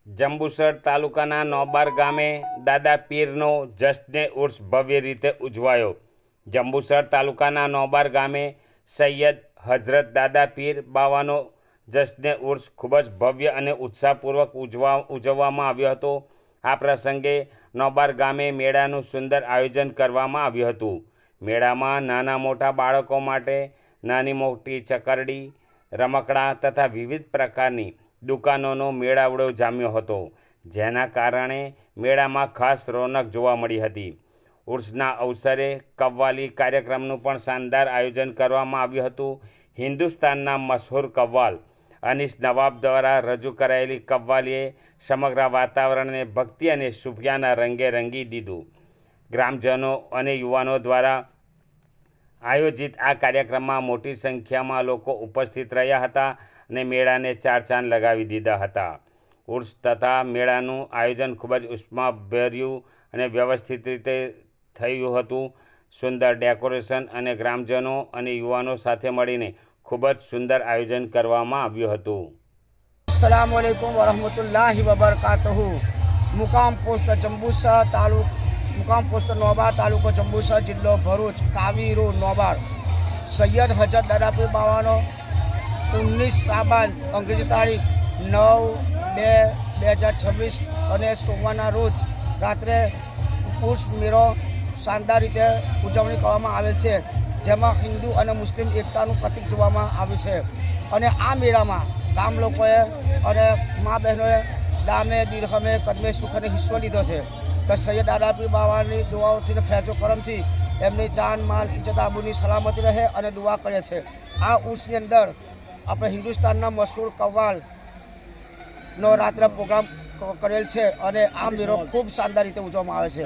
જંબુસર તાલુકાના નોબાર ગામે દાદા પીરનો જશ્ને ઉર્સ ભવ્ય રીતે ઉજવાયો। જંબુસર તાલુકાના નોબાર ગામે સૈયદ હઝરત દાદા પીર બાવાનો જશ્ને ઉર્સ ખૂબ જ ભવ્ય અને ઉત્સાહપૂર્વક ઉજવવામાં આવ્યો હતો। આ પ્રસંગે નોબાર ગામે મેળાનું સુંદર આયોજન કરવામાં આવ્યું હતું। મેળામાં નાના મોટા બાળકો માટે નાની મોટી ચકરડી, રમકડા તથા વિવિધ પ્રકારની દુકાનોનો મેળાવડો જામ્યો હતો, જેના કારણે મેળામાં ખાસ રોનક જોવા મળી હતી। ઉર્સના અવસરે કવ્વાલી કાર્યક્રમનું પણ શાનદાર આયોજન કરવામાં આવ્યું હતું। હિન્દુસ્તાનના મશહૂર કવ્વાલ અનીસ નવાબ દ્વારા રજૂ કરાયેલી કવ્વાલીએ સમગ્ર વાતાવરણને ભક્તિ અને સૂફિયાના રંગે રંગી દીધું। ગ્રામજનો અને યુવાનો દ્વારા આયોજિત આ કાર્યક્રમમાં મોટી સંખ્યામાં લોકો ઉપસ્થિત રહ્યા હતા અને મેળાને ચાર ચાંદ લગાવી દીધા હતા। ઉર્સ તથા મેળાનું આયોજન ખૂબ જ ઉષ્માભર્યું અને વ્યવસ્થિત રીતે થયું હતું। સુંદર ડેકોરેશન અને ગ્રામજનો અને યુવાનો સાથે મળીને ખૂબ જ સુંદર આયોજન કરવામાં આવ્યું હતું। अस्सलाम वालेकुम वरहमतुल्लाहि वबरकातुहु। मुकाम पोस्ट जंबूसर मुकाम पोस्ट नोबार तालुको जंबूसर जिल्लो भरूच कावीरो नोबार सैयद हजरत दादा पीर बाવાનો 19 સાબાન અંગ્રેજી તારીખ 9/2/2026 અને સોમવારના રોજ રાત્રે ઉર્સ મેળો શાનદાર રીતે ઉજવણી કરવામાં આવેલ છે, જેમાં હિન્દુ અને મુસ્લિમ એકતાનું પ્રતીક જોવામાં આવ્યું છે। અને આ મેળામાં ગામ લોકોએ અને મા બહેનોએ દામે દિરહમે કદમે સુખને હિસ્સો લીધો છે। તો સૈયદ દાદા પીર બાવાની દુઆઓથી ફેજો કરમથી એમની જાન માલ ઇજ્જત આબરૂની સલામતી રહે અને દુઆ કરે છે। આ ઉર્સની અંદર આપણે હિન્દુસ્તાનના મશહૂર કવ્વાલનો રાત્રે પ્રોગ્રામ કરેલ છે અને આ મેળો ખૂબ શાનદાર રીતે ઉજવવામાં આવે છે।